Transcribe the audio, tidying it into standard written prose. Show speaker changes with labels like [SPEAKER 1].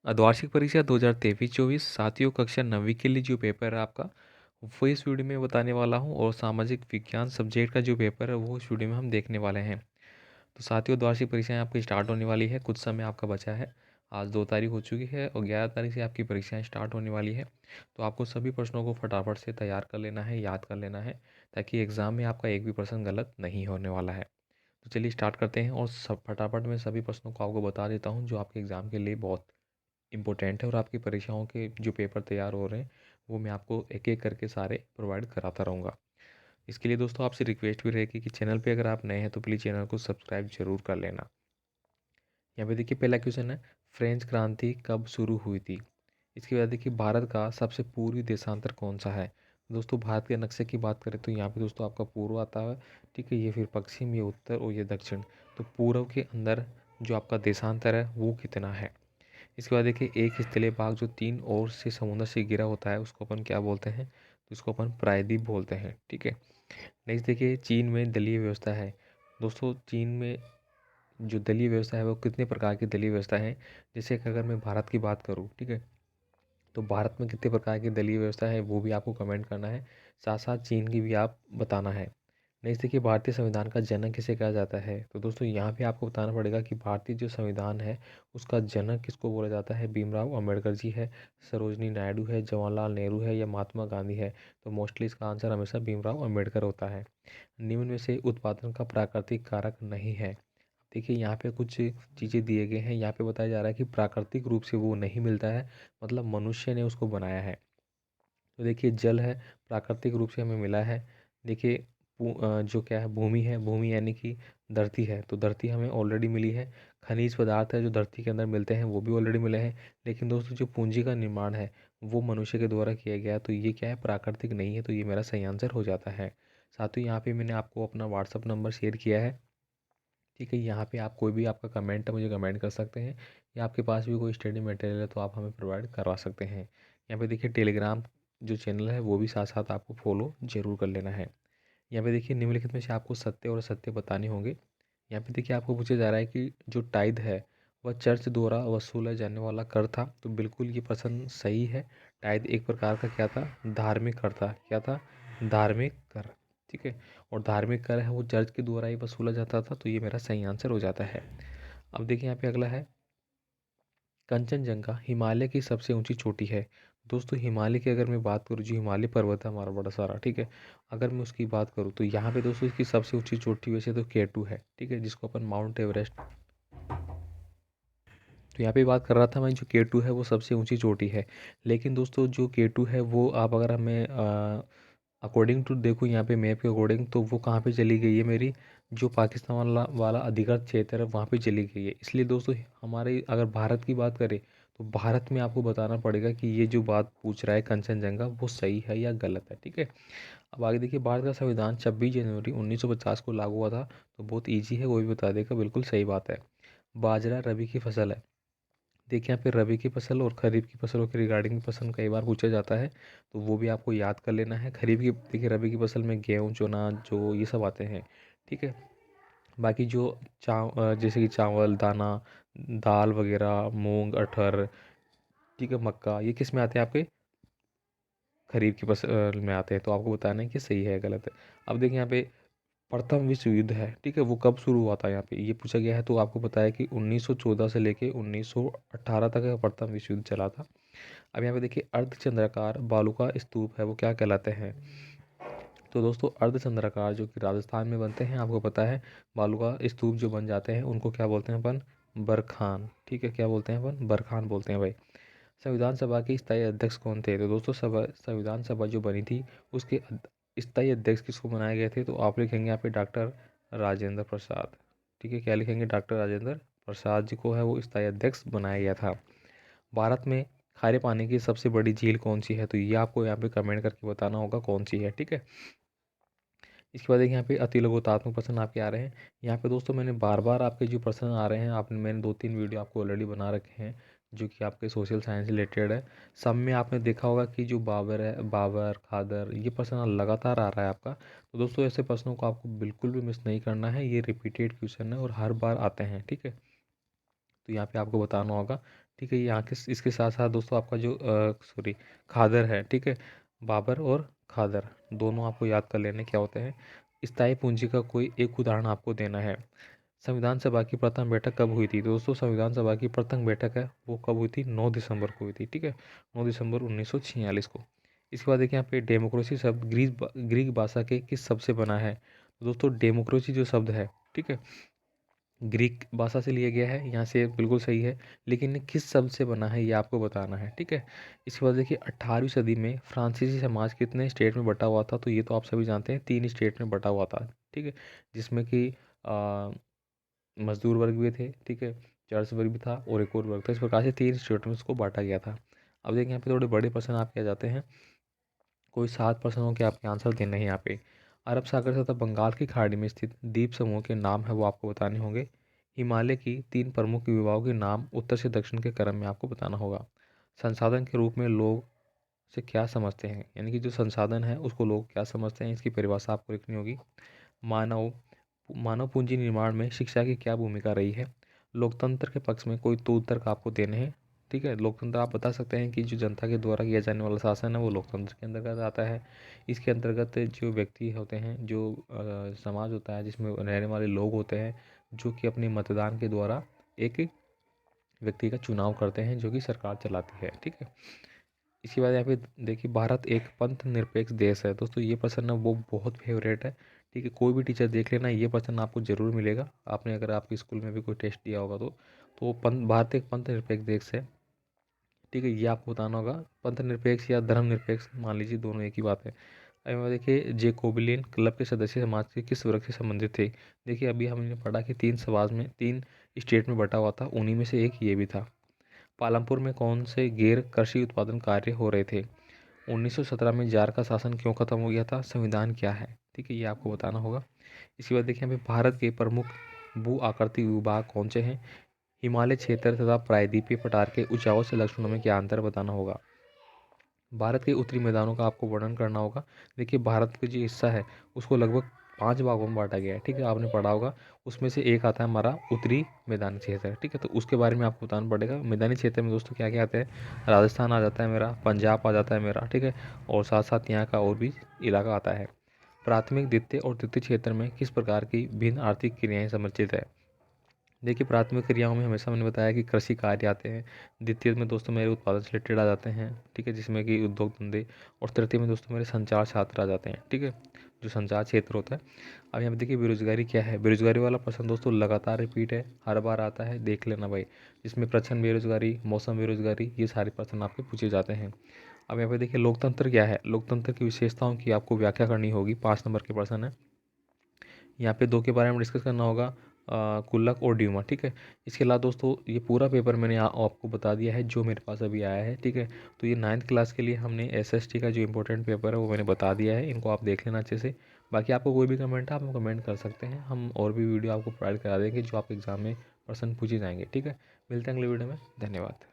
[SPEAKER 1] वार्षिक परीक्षा 2023-24 साथियों कक्षा 9वीं के लिए जो पेपर है आपका, वो इस वीडियो में बताने वाला हूँ और सामाजिक विज्ञान सब्जेक्ट का जो पेपर है वो इस वीडियो में हम देखने वाले हैं। तो साथियों वार्षिक परीक्षाएं आपकी स्टार्ट होने वाली है, कुछ समय आपका बचा है। आज 2 तारीख हो चुकी है और 11 तारीख से आपकी परीक्षाएं स्टार्ट होने वाली है। तो आपको सभी प्रश्नों को फटाफट से तैयार कर लेना है, याद कर लेना है, ताकि एग्ज़ाम में आपका एक भी प्रश्न गलत नहीं होने वाला है। तो चलिए स्टार्ट करते हैं और सब फटाफट में सभी प्रश्नों को आपको बता देता हूँ जो आपके एग्ज़ाम के लिए बहुत इम्पोर्टेंट है और आपकी परीक्षाओं के जो पेपर तैयार हो रहे हैं वो मैं आपको एक एक करके सारे प्रोवाइड कराता रहूँगा। इसके लिए दोस्तों आपसे रिक्वेस्ट भी रहेगी कि चैनल पे अगर आप नए हैं तो प्लीज़ चैनल को सब्सक्राइब जरूर कर लेना। यहाँ पे देखिए पहला क्वेश्चन है, फ्रेंच क्रांति कब शुरू हुई थी? इसके बाद देखिए भारत का सबसे पूर्वी देशांतर कौन सा है? दोस्तों भारत के नक्शे की बात करें तो यहाँ पे दोस्तों आपका पूर्व आता है, ठीक है, ये फिर पश्चिम, ये उत्तर और ये दक्षिण। तो पूर्व के अंदर जो आपका देशांतर है वो कितना है? इसके बाद देखिए एक स्थलीय भाग जो तीन ओर से समुद्र से घिरा होता है उसको अपन क्या बोलते हैं? तो इसको अपन प्रायद्वीप बोलते हैं, ठीक है। नेक्स्ट देखिए चीन में दलीय व्यवस्था है। दोस्तों चीन में जो दलीय व्यवस्था है वो कितने प्रकार की दलीय व्यवस्था है? जैसे कि अगर मैं भारत की बात करूँ, ठीक है, तो भारत में कितने प्रकार की दलीय व्यवस्था है वो भी आपको कमेंट करना है, साथ साथ चीन की भी आप बताना है। नेक्स्ट देखिए भारतीय संविधान का जनक किसे कहा जाता है? तो दोस्तों यहाँ पे आपको बताना पड़ेगा कि भारतीय जो संविधान है उसका जनक किसको बोला जाता है? भीमराव अम्बेडकर जी है, सरोजनी नायडू है, जवाहरलाल नेहरू है या महात्मा गांधी है? तो मोस्टली इसका आंसर हमेशा भीमराव अम्बेडकर होता है। निम्न में से उत्पादन का प्राकृतिक कारक नहीं है। देखिए यहाँ पे कुछ चीज़ें दिए गए हैं, यहाँ पे बताया जा रहा है कि प्राकृतिक रूप से वो नहीं मिलता है, मतलब मनुष्य ने उसको बनाया है। तो देखिए जल है, प्राकृतिक रूप से हमें मिला है। देखिए जो क्या है, भूमि है, भूमि यानी कि धरती है, तो धरती हमें ऑलरेडी मिली है। खनिज पदार्थ है जो धरती के अंदर मिलते हैं वो भी ऑलरेडी मिले हैं। लेकिन दोस्तों जो पूंजी का निर्माण है वो मनुष्य के द्वारा किया गया है, तो ये क्या है, प्राकृतिक नहीं है, तो ये मेरा सही आंसर हो जाता है। साथ ही यहाँ पे मैंने आपको अपना व्हाट्सअप नंबर शेयर किया है, ठीक है। यहाँ पे आप कोई भी आपका कमेंट है मुझे कमेंट कर सकते हैं, या आपके पास भी कोई स्टडी मटेरियल है तो आप हमें प्रोवाइड करवा सकते हैं। यहाँ पे देखिए टेलीग्राम जो चैनल है वो भी साथ साथ आपको फॉलो ज़रूर कर लेना है। यहाँ पे देखिए निम्नलिखित में से आपको सत्य और असत्य बताने होंगे। यहाँ पे देखिए आपको पूछा जा रहा है कि जो टाइद है वह चर्च द्वारा वसूला जाने वाला कर था, तो बिल्कुल ये प्रश्न सही है। टाइद एक प्रकार का क्या था, धार्मिक कर था। क्या था? धार्मिक कर, ठीक है। और धार्मिक कर है वो चर्च के द्वारा ही वसूला जाता था, तो ये मेरा सही आंसर हो जाता है। अब देखिए यहाँ पे अगला है, कंचनजंगा हिमालय की सबसे ऊंची चोटी है। दोस्तों हिमालय की अगर मैं बात करूँ, जो हिमालय पर्वत है हमारा बड़ा सारा, ठीक है, अगर मैं उसकी बात करूँ तो यहाँ पे दोस्तों इसकी सबसे ऊंची चोटी वैसे तो K2 है, ठीक है, जिसको अपन माउंट एवरेस्ट, तो यहाँ पे बात कर रहा था मैं, जो K2 है वो सबसे ऊंची चोटी है। लेकिन दोस्तों जो K2 है वो आप अगर हमें अकॉर्डिंग टू देखूँ यहाँ पे मैप के अकॉर्डिंग, तो वो कहाँ पे चली गई है, मेरी जो पाकिस्तान वाला वाला अधिकृत क्षेत्र है वहाँ पे चली गई है। इसलिए दोस्तों हमारे अगर भारत की बात करें तो भारत में आपको बताना पड़ेगा कि ये जो बात पूछ रहा है कंचनजंगा वो सही है या गलत है, ठीक है। अब आगे देखिए भारत का संविधान 26 जनवरी 1950 को लागू हुआ था, तो बहुत ईजी है, वो भी बता देगा, बिल्कुल सही बात है। बाजरा रबी की फसल है। देखिए यहाँ पे रबी की फसल और खरीफ की फसलों के रिगार्डिंग प्रश्न कई बार पूछा जाता है, तो वो भी आपको याद कर लेना है। खरीफ की देखिए रबी की फसल में गेहूँ, चना, जो ये सब आते हैं, ठीक है। बाकी जो जैसे कि चावल, दाना, दाल वगैरह, मूंग, अरहर, ठीक है, मक्का, ये किस में आते हैं आपके? खरीफ की फसल में आते हैं। तो आपको बताना है कि सही है गलत है। अब देखिए यहाँ पे प्रथम विश्व युद्ध है, ठीक है, वो कब शुरू हुआ था, यहाँ पे ये पूछा गया है। तो आपको पता है कि 1914 से लेके 1918 तक का प्रथम विश्व युद्ध चला था। अब यहाँ पे देखिए अर्धचंद्राकार बालू का स्तूप है वो क्या कहलाते हैं? तो दोस्तों अर्धचंद्राकार जो कि राजस्थान में बनते हैं, आपको पता है, बालू का स्तूप जो बन जाते हैं उनको क्या बोलते हैं अपन? बरखान, ठीक है, क्या बोलते हैं अपन? बरखान बोलते हैं भाई। संविधान सभा के स्थायी अध्यक्ष कौन थे? तो दोस्तों संविधान सभा जो बनी थी उसके स्थायी अध्यक्ष किसको बनाए गए थे? तो आप लिखेंगे यहाँ पे डॉक्टर राजेंद्र प्रसाद, ठीक है, क्या लिखेंगे? डॉक्टर राजेंद्र प्रसाद जी को है वो स्थायी अध्यक्ष बनाया गया था। भारत में खारे पानी की सबसे बड़ी झील कौन सी है? तो ये आपको यहाँ पे कमेंट करके बताना होगा कौन सी है, ठीक है। इसके बाद देखिए यहाँ पे अति लघुतात्मक प्रश्न आपके आ रहे हैं। यहाँ पे दोस्तों मैंने बार बार आपके जो प्रश्न आ रहे हैं, आपने मैंने 2-3 वीडियो आपको ऑलरेडी बना रखे हैं जो कि आपके सोशल साइंस रिलेटेड है। सब में आपने देखा होगा कि जो बाबर है, बाबर, खादर, ये प्रश्न लगातार आ रहा है आपका। तो दोस्तों ऐसे प्रश्नों को आपको बिल्कुल भी मिस नहीं करना है, ये रिपीटेड क्वेश्चन है और हर बार आते हैं, ठीक है। तो यहाँ पे आपको बताना होगा। ठीक है, यहाँ के इसके साथ साथ दोस्तों आपका जो खादर है, ठीक है, बाबर और खादर दोनों आपको याद कर लेने क्या होते हैं। स्थायी पूंजी का कोई एक उदाहरण आपको देना है। संविधान सभा की प्रथम बैठक कब हुई थी? दोस्तों संविधान सभा की प्रथम बैठक है वो कब हुई थी? 9 दिसंबर को हुई थी। ठीक है, 9 दिसंबर 1946 को। इसके बाद देखिए यहाँ पे डेमोक्रेसी शब्द ग्रीक भाषा के किस शब्द से बना है? तो दोस्तों डेमोक्रेसी जो शब्द है, ठीक है, ग्रीक भाषा से लिया गया है, यहाँ से बिल्कुल सही है, लेकिन ये किस शब्द से बना है ये आपको बताना है। ठीक है, इसके बाद देखिए 18वीं सदी में फ्रांसीसी समाज कितने स्टेट में बटा हुआ था? तो ये तो आप सभी जानते हैं, 3 स्टेट में बटा हुआ था। ठीक है, जिसमें कि मजदूर वर्ग भी थे, ठीक है, चर्च वर्ग भी था और एक और वर्ग था। इस प्रकार से 3 स्टेट में उसको बांटा गया था। अब देखिए यहाँ पे थोड़े बड़े प्रश्न आपके आ जाते हैं, कोई 7 प्रश्नों के आपके आंसर देने हैं यहाँ पे। अरब सागर तथा बंगाल की खाड़ी में स्थित द्वीप समूह के नाम है वो आपको बताने होंगे। हिमालय की 3 प्रमुख विभागों के नाम उत्तर से दक्षिण के क्रम में आपको बताना होगा। संसाधन के रूप में लोग से क्या समझते हैं, यानी कि जो संसाधन है उसको लोग क्या समझते हैं, इसकी परिभाषा आपको लिखनी होगी। मानव मानव पूंजी निर्माण में शिक्षा की क्या भूमिका रही है? लोकतंत्र के पक्ष में कोई 2 तर्क आपको देने हैं। ठीक है, लोकतंत्र आप बता सकते हैं कि जो जनता के द्वारा किया जाने वाला शासन है वो लोकतंत्र के अंतर्गत आता है। इसके अंतर्गत जो व्यक्ति होते हैं, जो समाज होता है जिसमें रहने वाले लोग होते हैं, जो कि अपने मतदान के द्वारा एक व्यक्ति का चुनाव करते हैं जो कि सरकार चलाती है। ठीक है, इसके बाद यहाँ पे देखिए भारत एक पंथ निरपेक्ष देश है। दोस्तों ये प्रश्न ना वो बहुत फेवरेट है। ठीक है, कोई भी टीचर देख लेना, ये प्रश्न आपको जरूर मिलेगा। आपने अगर आपके स्कूल में भी कोई टेस्ट दिया होगा तो पंथ भारत एक पंथ निरपेक्ष देश है। ठीक है, ये आपको बताना होगा। पंथ निरपेक्ष या धर्म निरपेक्ष मान लीजिए, दोनों एक ही बात है। अब देखिए जेकोबिलियन क्लब के सदस्य समाज के किस वर्ग से संबंधित थे? देखिए अभी हमने पढ़ा कि 3 समाज में 3 स्टेट में बटा हुआ था, उन्हीं में से एक ये भी था। पालमपुर में कौन से गैर कृषि उत्पादन कार्य हो रहे थे? 1917 में जार का शासन क्यों खत्म हो गया था? संविधान क्या है? ठीक है, ये आपको बताना होगा। इसके बाद देखिए यहाँ पे भारत के प्रमुख भू आकृति विभाग कौन से हैं? हिमालय क्षेत्र तथा प्रायद्वीपीय पठार के ऊंचाई से लक्षणों में क्या अंतर बताना होगा। भारत के उत्तरी मैदानों का आपको वर्णन करना होगा। देखिए भारत का जो हिस्सा है उसको लगभग 5 भागों में बांटा गया है। ठीक है, आपने पढ़ा होगा, उसमें से एक आता है हमारा उत्तरी मैदानी क्षेत्र। ठीक है, तो उसके बारे में आपको बताना पड़ेगा। मैदानी क्षेत्र में दोस्तों क्या क्या आते हैं? राजस्थान आ जाता है मेरा, पंजाब आ जाता है मेरा, ठीक है, और साथ साथ यहाँ का और भी इलाका आता है। प्राथमिक, द्वितीय और तृतीय क्षेत्र में किस प्रकार की भिन्न आर्थिक क्रियाएं समर्थित है? देखिए प्राथमिक क्रियाओं में हमेशा मैंने बताया कि कृषि कार्य आते हैं। द्वितीय में दोस्तों मेरे उत्पादन से रिलेटेड आ जाते हैं, ठीक है, जिसमें कि उद्योग धंधे। और तृतीय में दोस्तों मेरे संचार छात्र आ जाते हैं। ठीक है, जो संचार क्षेत्र होता है। अब यहाँ पे देखिए बेरोजगारी क्या है? बेरोजगारी वाला प्रश्न दोस्तों लगातार रिपीट है, हर बार आता है, देख लेना भाई। जिसमें प्रचंड बेरोजगारी, मौसम बेरोजगारी, ये सारे प्रश्न आपके पूछे जाते हैं। अब यहाँ पे देखिए लोकतंत्र क्या है? लोकतंत्र की विशेषताओं की आपको व्याख्या करनी होगी, 5 नंबर के प्रश्न है। यहाँ पे 2 के बारे में डिस्कस करना होगा, कुल्लक और ड्यूमा। ठीक है, इसके अलावा दोस्तों ये पूरा पेपर मैंने आपको बता दिया है जो मेरे पास अभी आया है। ठीक है, तो ये 9th क्लास के लिए हमने एसएसटी का जो इंपॉर्टेंट पेपर है वो मैंने बता दिया है, इनको आप देख लेना अच्छे से। बाकी आपको कोई भी कमेंट है आप कमेंट कर सकते हैं, हम और भी वीडियो आपको प्रोवाइड करा देंगे जो आप एग्ज़ाम में प्रश्न पूछे जाएंगे। ठीक है, मिलते हैं अगले वीडियो में, धन्यवाद।